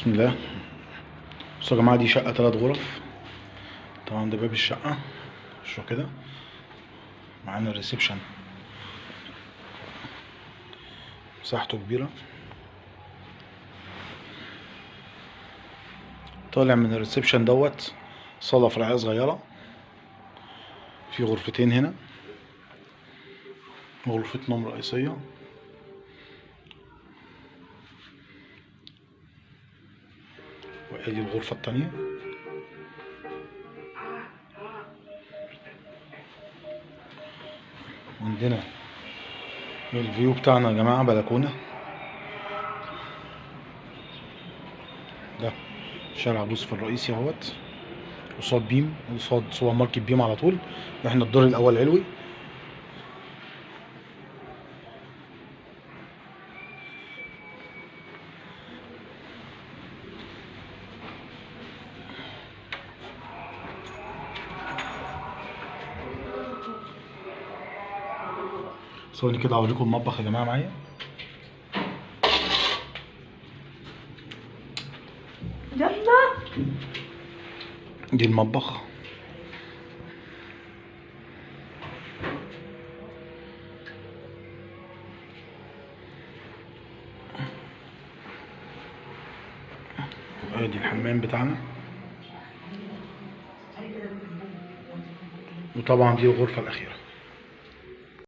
بسم الله. بصوا يا جماعه، دي شقه 3 غرف. طبعا ده باب الشقه، شو كده. معانا الريسبشن، مساحته كبيره. طالع من الريسبشن دوت صاله فرعيه صغيره، في غرفتين هنا، غرفه نوم رئيسيه، وادي الغرفه التانية. عندنا الفيو بتاعنا يا جماعه بلكونه. ده شارع بوسف الرئيسي اهوت، قصاد بيم، قصاد سوبر ماركت بيم على طول، واحنا الدور الاول علوي. ثواني كده هوريكم المطبخ يا جماعه معايا. يلا دي المطبخ، ادي الحمام بتاعنا، وطبعا دي الغرفه الاخيره.